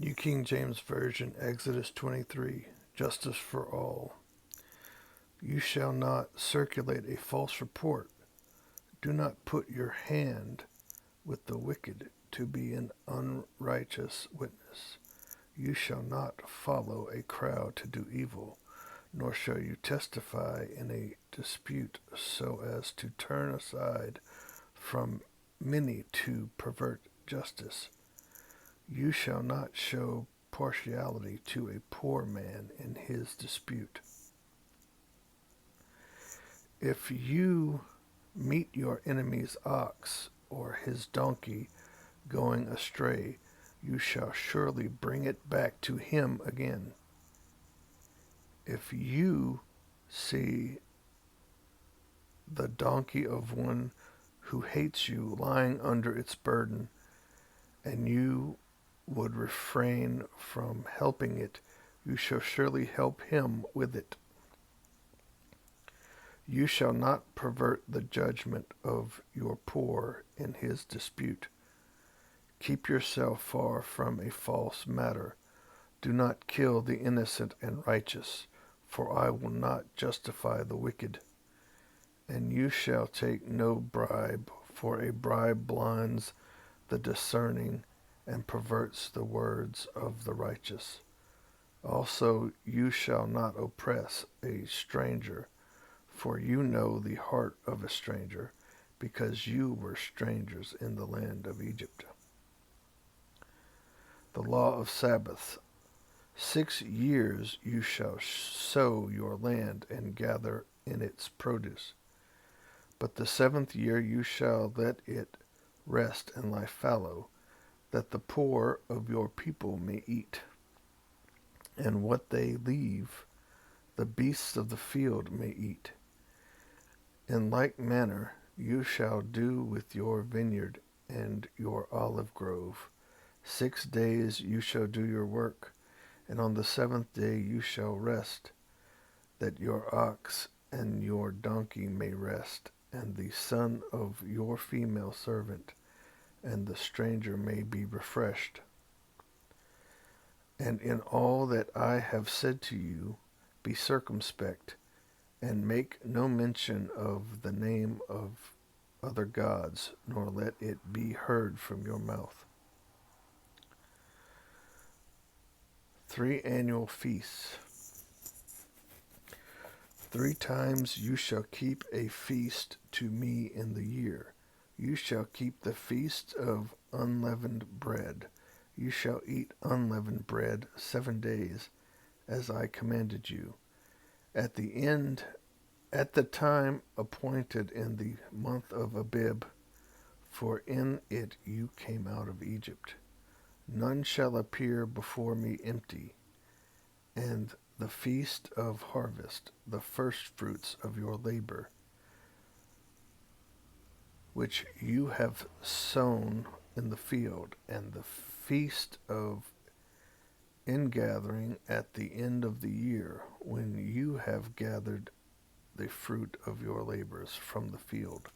New King James Version, Exodus 23, Justice for All. You shall not circulate a false report. Do not put your hand with the wicked to be an unrighteous witness. You shall not follow a crowd to do evil, nor shall you testify in a dispute so as to turn aside from many to pervert justice. You shall not show partiality to a poor man in his dispute. If you meet your enemy's ox or his donkey going astray, you shall surely bring it back to him again. If you see the donkey of one who hates you lying under its burden, and you would refrain from helping it, you shall surely help him with it. You shall not pervert the judgment of your poor in his dispute. Keep yourself far from a false matter. Do not kill the innocent and righteous, for I will not justify the wicked. And you shall take no bribe, for a bribe blinds the discerning and perverts the words of the righteous. Also, you shall not oppress a stranger, for you know the heart of a stranger, because you were strangers in the land of Egypt. The law of Sabbath. 6 years you shall sow your land and gather in its produce. But the 7th year you shall let it rest and lie fallow, that the poor of your people may eat, and what they leave the beasts of the field may eat. In like manner you shall do with your vineyard and your olive grove. 6 days you shall do your work, and on the 7th day you shall rest, that your ox and your donkey may rest, and the son of your female servant and the stranger may be refreshed. And in all that I have said to you, be circumspect, and make no mention of the name of other gods, nor let it be heard from your mouth. 3 annual feasts. 3 times you shall keep a feast to me in the year. You shall keep the feast of unleavened bread. You shall eat unleavened bread 7 days, as I commanded you. At the time appointed in the month of Abib, for in it you came out of Egypt. None shall appear before me empty. And the feast of harvest, the firstfruits of your labor, which you have sown in the field, and the feast of ingathering at the end of the year, when you have gathered the fruit of your labors from the field.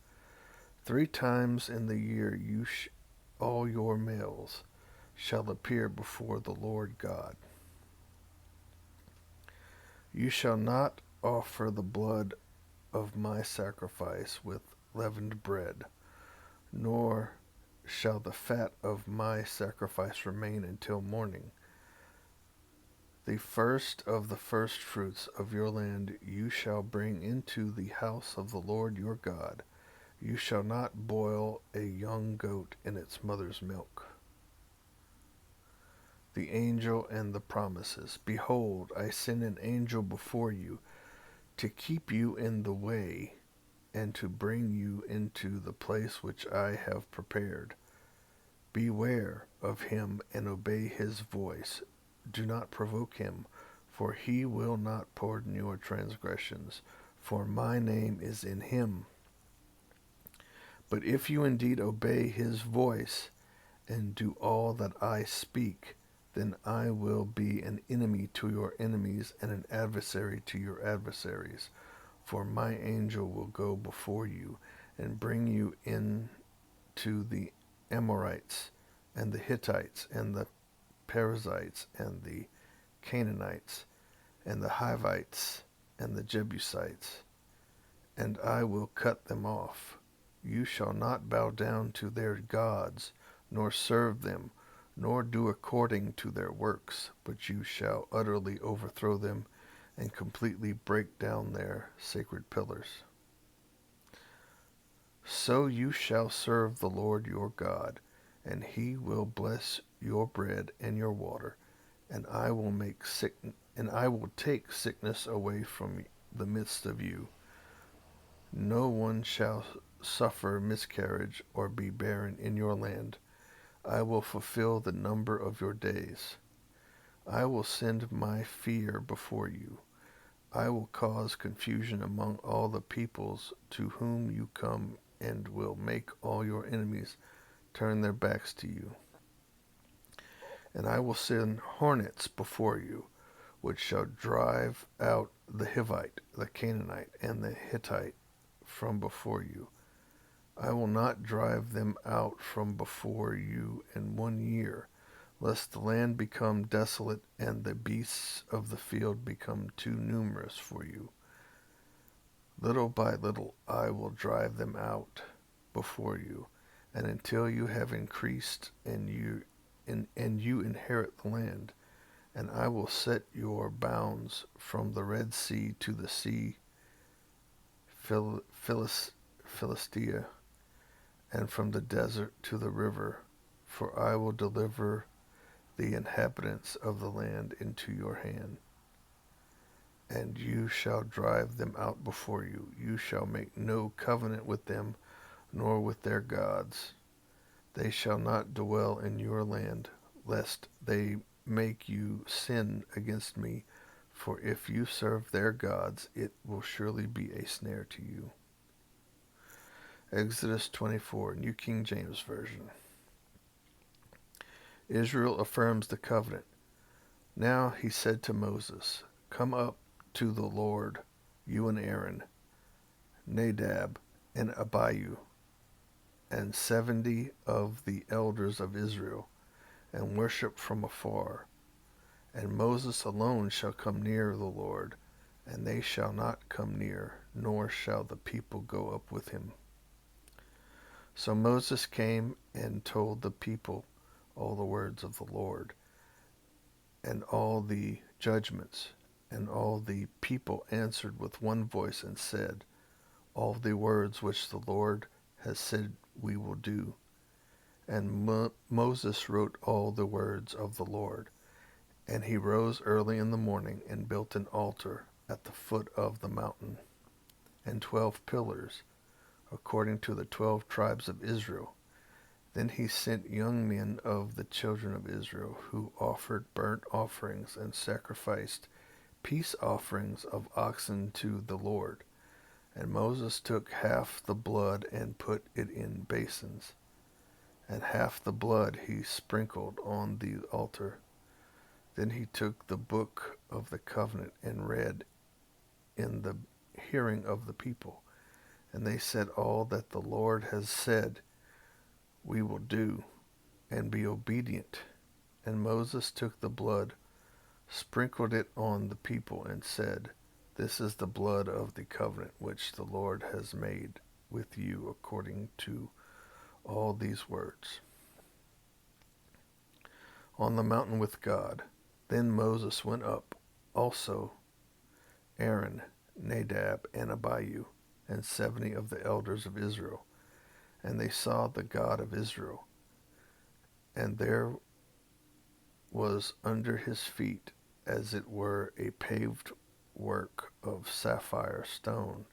3 times in the year all your males shall appear before the Lord God. You shall not offer the blood of my sacrifice with leavened bread, nor shall the fat of my sacrifice remain until morning. The first of the firstfruits of your land you shall bring into the house of the Lord your God. You shall not boil a young goat in its mother's milk. The angel and the promises. Behold, I send an angel before you to keep you in the way and to bring you into the place which I have prepared. Beware of him and obey his voice. Do not provoke him, for he will not pardon your transgressions, for my name is in him. But if you indeed obey his voice and do all that I speak, then I will be an enemy to your enemies and an adversary to your adversaries. For my angel will go before you and bring you in to the Amorites and the Hittites and the Perizzites, and the Canaanites, and the Hivites, and the Jebusites, and I will cut them off. You shall not bow down to their gods, nor serve them, nor do according to their works, but you shall utterly overthrow them and completely break down their sacred pillars. So you shall serve the Lord your God, and he will bless your bread and your water, and I will take sickness away from the midst of you. No one shall suffer miscarriage or be barren in your land. I will fulfill the number of your days. I will send my fear before you. I will cause confusion among all the peoples to whom you come, and will make all your enemies turn their backs to you. And I will send hornets before you, which shall drive out the Hivite, the Canaanite, and the Hittite from before you. I will not drive them out from before you in 1 year, lest the land become desolate and the beasts of the field become too numerous for you. Little by little I will drive them out before you, and until you have increased and you inherit the land, and I will set your bounds from the Red Sea to the sea Philistia, and from the desert to the river, for I will deliver the inhabitants of the land into your hand, and you shall drive them out before you. You shall make no covenant with them, nor with their gods. They shall not dwell in your land, lest they make you sin against me, for if you serve their gods, it will surely be a snare to you. Exodus 24, New King James Version. Israel affirms the covenant. Now he said to Moses, Come up to the Lord, you and Aaron, Nadab and Abihu, and 70 of the elders of Israel, and worship from afar. And Moses alone shall come near the Lord, and they shall not come near, nor shall the people go up with him. So Moses came and told the people all the words of the Lord, and all the judgments, and all the people answered with one voice and said, All the words which the Lord has said we will do. And Moses wrote all the words of the Lord. And he rose early in the morning and built an altar at the foot of the mountain, and 12 pillars, according to the 12 tribes of Israel. Then he sent young men of the children of Israel, who offered burnt offerings and sacrificed peace offerings of oxen to the Lord. And Moses took half the blood and put it in basins, and half the blood he sprinkled on the altar. Then he took the book of the covenant and read in the hearing of the people. And they said, All that the Lord has said we will do, and be obedient. And Moses took the blood, sprinkled it on the people, and said, This is the blood of the covenant which the Lord has made with you according to all these words. On the mountain with God. Then Moses went up, also Aaron, Nadab, and Abihu, and 70 of the elders of Israel. And they saw the God of Israel. And there was under his feet, as it were, a paved work of sapphire stone,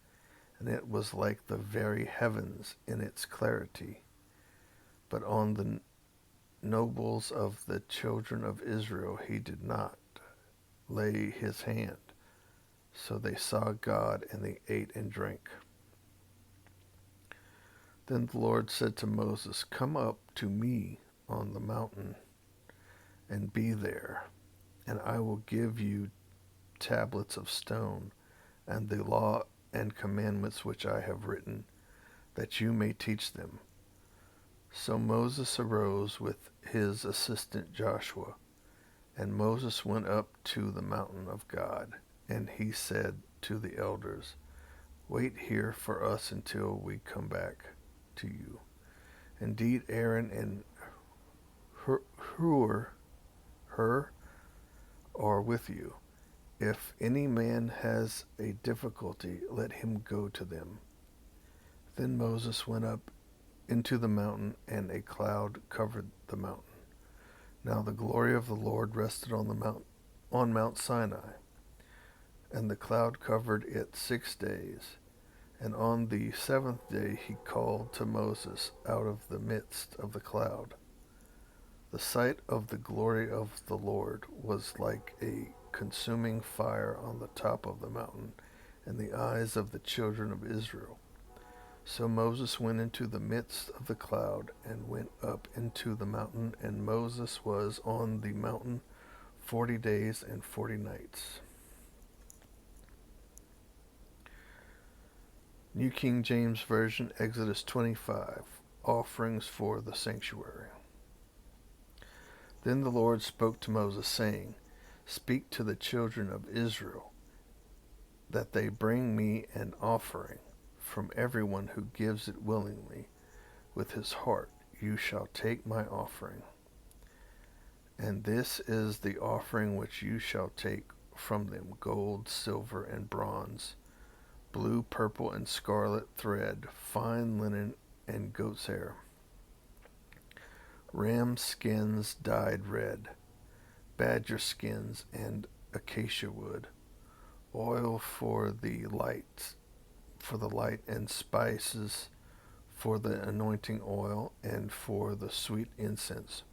and it was like the very heavens in its clarity. But on the nobles of the children of Israel he did not lay his hand. So they saw God, and they ate and drank. Then the Lord said to Moses, Come up to me on the mountain, and be there, and I will give you tablets of stone, and the law and commandments which I have written, that you may teach them. So Moses arose with his assistant Joshua, And Moses went up to the mountain of God, and he said to the elders, "Wait here for us until we come back to you." Indeed, Aaron and Hur are with you. If any man has a difficulty, let him go to them. Then Moses went up into the mountain, and a cloud covered the mountain. Now the glory of the Lord rested on Mount Sinai, and the cloud covered it 6 days. And on the seventh day he called to Moses out of the midst of the cloud. The sight of the glory of the Lord was like a consuming fire on the top of the mountain in the eyes of the children of Israel. So Moses went into the midst of the cloud and went up into the mountain, and Moses was on the mountain 40 days and 40 nights. New King James Version, Exodus 25, Offerings for the Sanctuary. Then the Lord spoke to Moses, saying, "Speak to the children of Israel, that they bring me an offering. From everyone who gives it willingly with his heart, you shall take my offering. And this is the offering which you shall take from them: gold, silver, and bronze, blue, purple, and scarlet thread, fine linen, and goat's hair, ram skins dyed red, badger skins, and acacia wood, oil for the light, and spices for the anointing oil and for the sweet incense,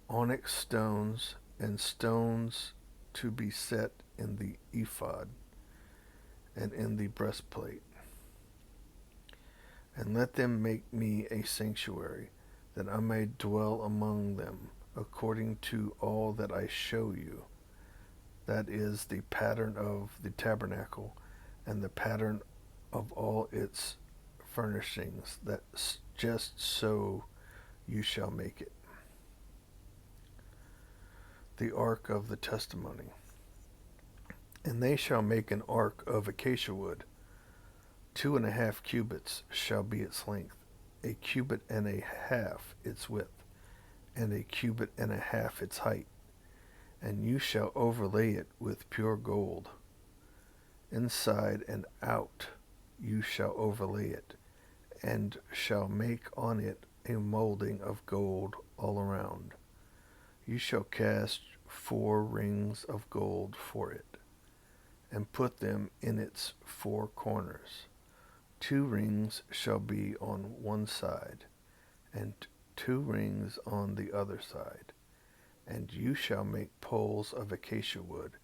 onyx stones and stones to be set in the ephod and in the breastplate. And let them make me a sanctuary, that I may dwell among them, according to all that I show you. That is the pattern of the tabernacle, and the pattern of all its furnishings, that just so you shall make it. The ark of the testimony. And they shall make an ark of acacia wood. 2.5 cubits shall be its length, 1.5 cubits its width, and 1.5 cubits its height. And you shall overlay it with pure gold. Inside and out you shall overlay it, and shall make on it a molding of gold all around. You shall cast 4 rings of gold for it, and put them in its 4 corners. 2 rings shall be on one side, and 2 rings on the other side. And you shall make poles of acacia wood,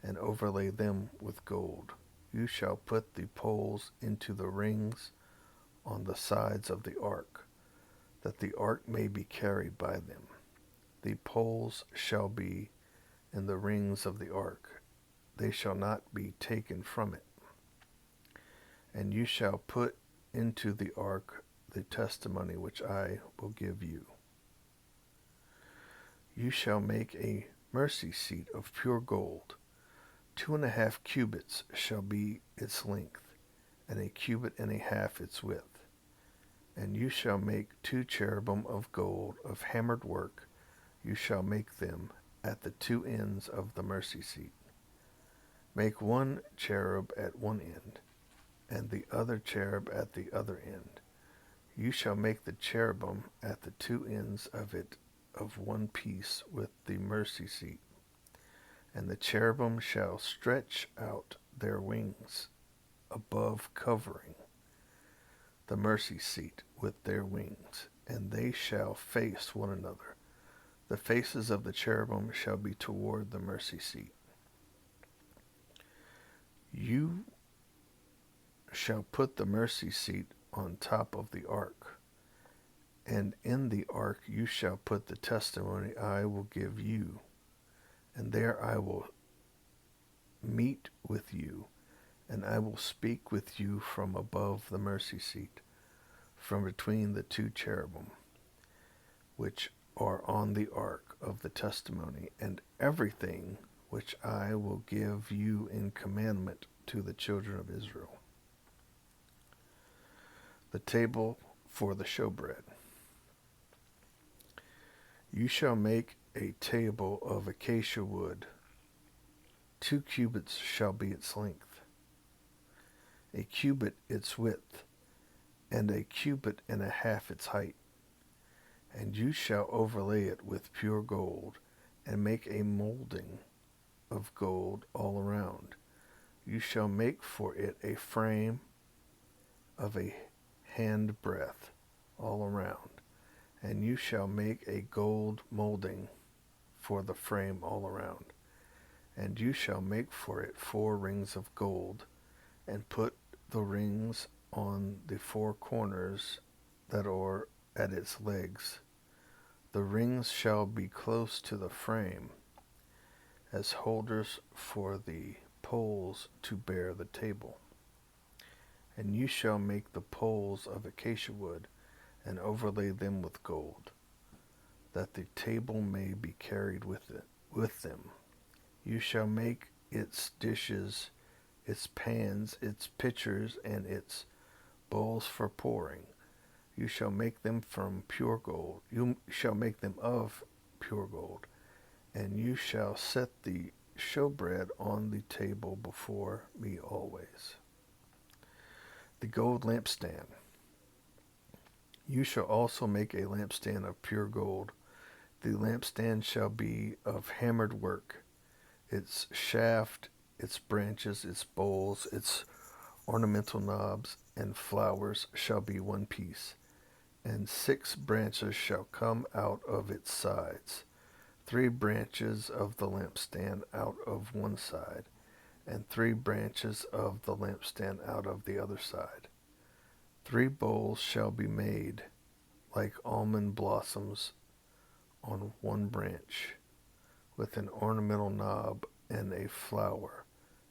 and overlay them with gold. You shall put the poles into the rings on the sides of the ark, that the ark may be carried by them. The poles shall be in the rings of the ark. They shall not be taken from it. And you shall put into the ark the testimony which I will give you. You shall make a mercy seat of pure gold. 2.5 cubits shall be its length, and 1.5 cubits its width. And you shall make 2 cherubim of gold of hammered work. You shall make them at the 2 ends of the mercy seat. Make 1 cherub at one end, and the other cherub at the other end. You shall make the cherubim at the 2 ends of it of one piece with the mercy seat. And the cherubim shall stretch out their wings above, covering the mercy seat with their wings, and they shall face one another. The faces of the cherubim shall be toward the mercy seat. You shall put the mercy seat on top of the ark, and in the ark you shall put the testimony I will give you, and there I will meet with you, and I will speak with you from above the mercy seat, from between the 2 cherubim, which are on the ark. of the testimony, and everything which I will give you in commandment to the children of Israel. The table for the showbread. You shall make a table of acacia wood. 2 cubits shall be its length, a cubit its width, and a cubit and a half its height. And you shall overlay it with pure gold, and make a molding of gold all around. You shall make for it a frame of a handbreadth all around, and you shall make a gold molding for the frame all around. And you shall make for it 4 rings of gold, and put the rings on the 4 corners that are at its legs. The rings shall be close to the frame, as holders for the poles to bear the table. And you shall make the poles of acacia wood, and overlay them with gold, that the table may be carried with them. You shall make its dishes, its pans, its pitchers, and its bowls for pouring. You shall make them from pure gold. You shall make them of pure gold. And you shall set the showbread on the table before me always. The gold lampstand. You shall also make a lampstand of pure gold. The lampstand shall be of hammered work. Its shaft, its branches, its bowls, its ornamental knobs, and flowers shall be one piece, and 6 branches shall come out of its sides, 3 branches of the lampstand out of one side, and 3 branches of the lampstand out of the other side. 3 bowls shall be made like almond blossoms on one branch, with an ornamental knob and a flower,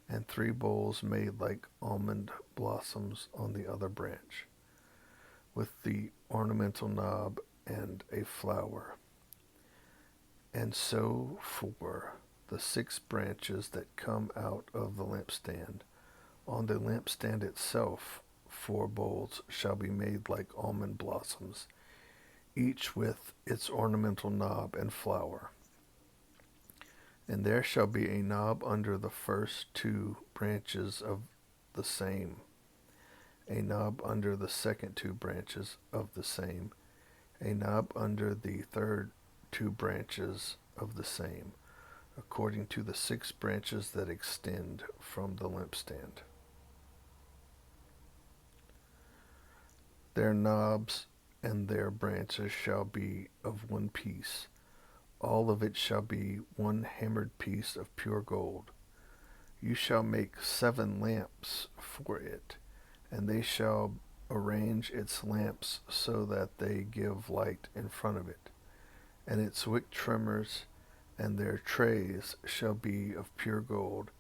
and 3 bowls made like almond blossoms on the other branch, with the ornamental knob and a flower. And so for the 6 branches that come out of the lampstand. On the lampstand itself 4 bowls shall be made like almond blossoms, each with its ornamental knob and flower. And there shall be a knob under the first 2 branches of the same, a knob under the second 2 branches of the same, a knob under the third 2 branches of the same, according to the 6 branches that extend from the lampstand. Their knobs and their branches shall be of one piece. All of it shall be one hammered piece of pure gold. You shall make 7 lamps for it, and they shall arrange its lamps so that they give light in front of it. And its wick trimmers and their trays shall be of pure gold.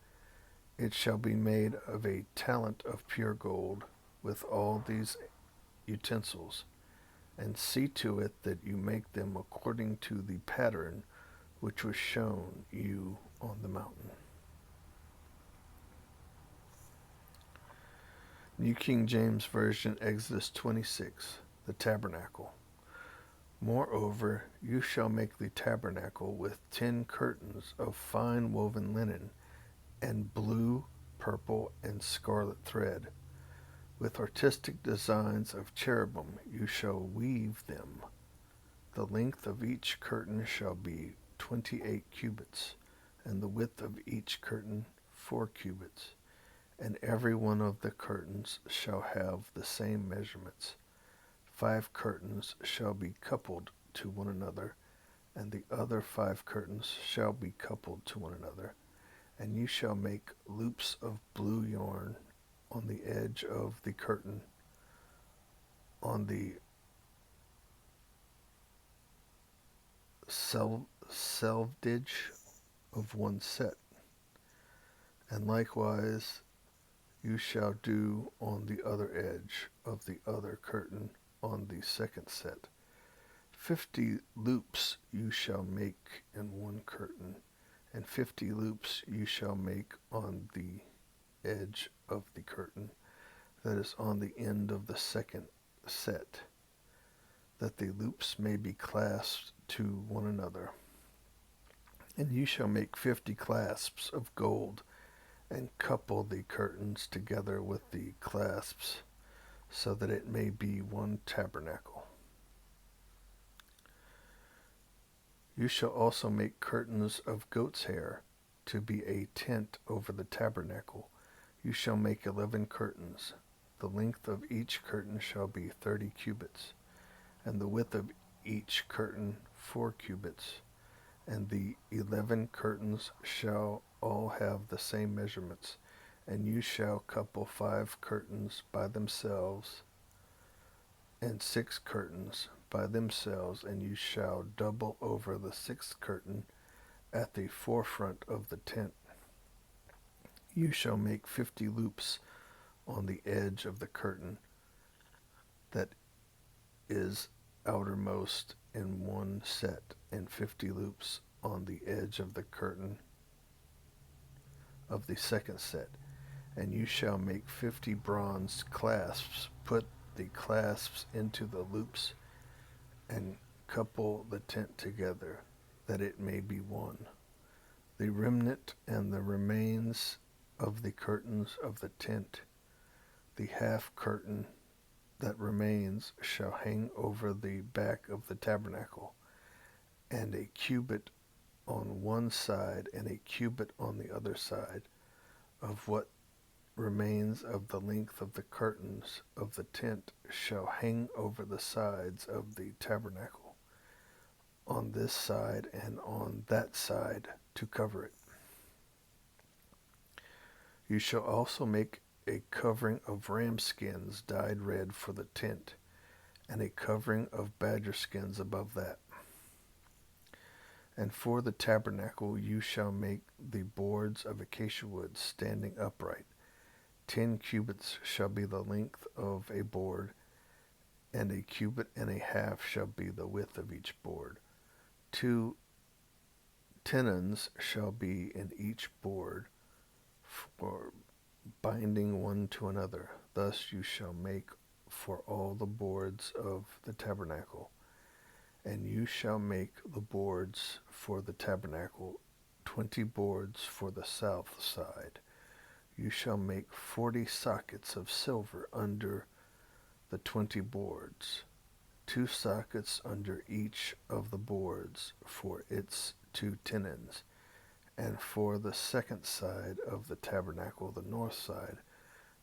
It shall be made of a talent of pure gold with all these utensils. And see to it that you make them according to the pattern which was shown you on the mountain. New King James Version, Exodus 26, the Tabernacle. Moreover, you shall make the tabernacle with 10 curtains of fine woven linen, and blue, purple, and scarlet thread. With artistic designs of cherubim you shall weave them. The length of each curtain shall be 28 cubits, and the width of each curtain 4 cubits. And every one of the curtains shall have the same measurements. 5 curtains shall be coupled to one another, and the other 5 curtains shall be coupled to one another. And you shall make loops of blue yarn on the edge of the curtain, on the selvage of one set. And likewise you shall do on the other edge of the other curtain on the second set. 50 loops you shall make in one curtain, and 50 loops you shall make on the edge of the curtain that is on the end of the second set, that the loops may be clasped to one another. And you shall make 50 clasps of gold, and couple the curtains together with the clasps, so that it may be one tabernacle. You shall also make curtains of goat's hair to be a tent over the tabernacle. You shall make 11 curtains. The length of each curtain shall be 30 cubits, and the width of each curtain 4 cubits. And the 11 curtains shall all have the same measurements, and you shall couple 5 curtains by themselves, and 6 curtains by themselves, and you shall double over the 6th curtain at the forefront of the tent. You shall make 50 loops on the edge of the curtain that is outermost in one set, and 50 loops on the edge of the curtain of the second set. And you shall make 50 bronze clasps. Put the clasps into the loops, and couple the tent together, that it may be one. The remnant and the remains of the curtains of the tent, the half curtain that remains, shall hang over the back of the tabernacle, and a cubit on one side and a cubit on the other side of what remains of the length of the curtains of the tent shall hang over the sides of the tabernacle, on this side and on that side, to cover it. You shall also make a covering of ram skins dyed red for the tent, and a covering of badger skins above that. And for the tabernacle you shall make the boards of acacia wood standing upright. 10 cubits shall be the length of a board, and a cubit and a half shall be the width of each board. 2 tenons shall be in each board for binding one to another. Thus you shall make for all the boards of the tabernacle. And you shall make the boards for the tabernacle, 20 boards for the south side. You shall make 40 sockets of silver under the 20 boards, 2 sockets under each of the boards for its 2 tenons. And for the second side of the tabernacle, the north side,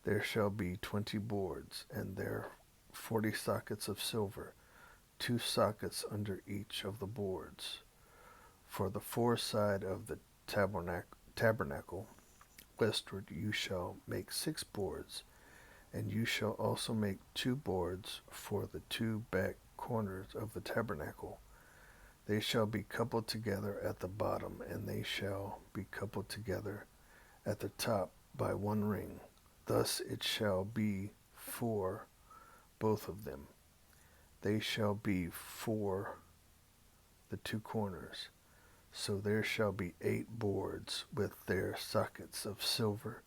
there shall be 20 boards, and there 40 sockets of silver, 2 sockets under each of the boards. For the fore side of the tabernacle, westward, you shall make 6 boards, and you shall also make 2 boards for the 2 back corners of the tabernacle. They shall be coupled together at the bottom, and they shall be coupled together at the top by 1 ring. Thus it shall be for both of them. They shall be for the 2 corners. So there shall be 8 boards with their sockets of silver,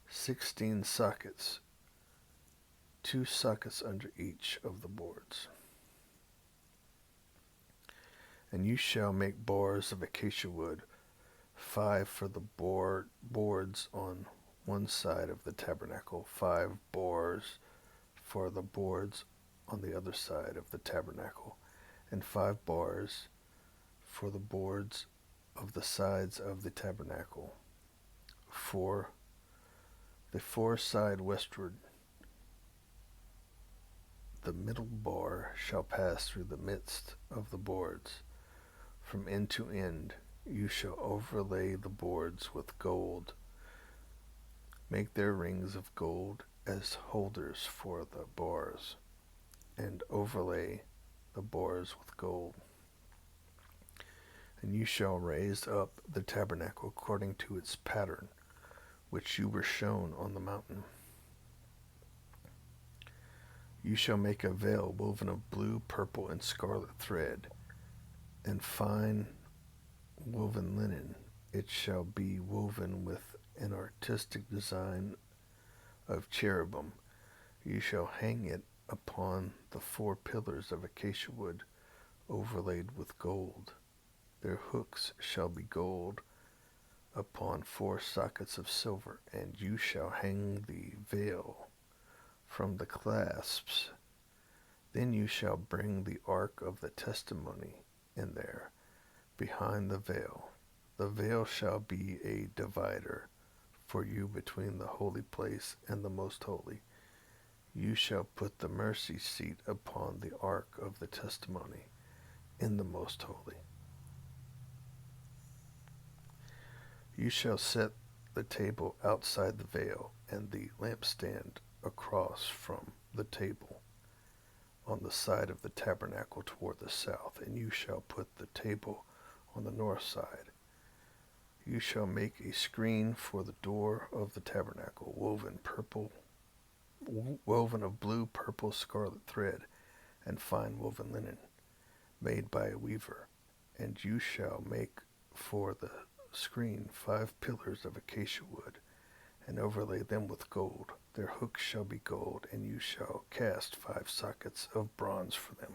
16 sockets, 2 sockets under each of the boards. And you shall make bars of acacia wood, 5 for the boards on one side of the tabernacle, 5 bars for the boards on the other side of the tabernacle, and 5 bars for the boards of the sides of the tabernacle. For the fore side westward, the middle bar shall pass through the midst of the boards. From end to end you shall overlay the boards with gold. Make their rings of gold as holders for the bars, and overlay the bars with gold. And you shall raise up the tabernacle according to its pattern, which you were shown on the mountain. You shall make a veil woven of blue, purple, and scarlet thread, and fine woven linen. It shall be woven with an artistic design of cherubim. You shall hang it upon the 4 pillars of acacia wood, overlaid with gold. Their hooks shall be gold upon 4 sockets of silver, and you shall hang the veil from the clasps. Then you shall bring the ark of the testimony in there, behind the veil. The veil shall be a divider for you between the holy place and the most holy. You shall put the mercy seat upon the ark of the testimony in the most holy. You shall set the table outside the veil, and the lampstand across from the table on the side of the tabernacle toward the south, and you shall put the table on the north side. You shall make a screen for the door of the tabernacle, woven of blue, purple, scarlet thread, and fine woven linen, made by a weaver. And you shall make for the screen 5 pillars of acacia wood, and overlay them with gold. Their hooks shall be gold, and you shall cast 5 sockets of bronze for them.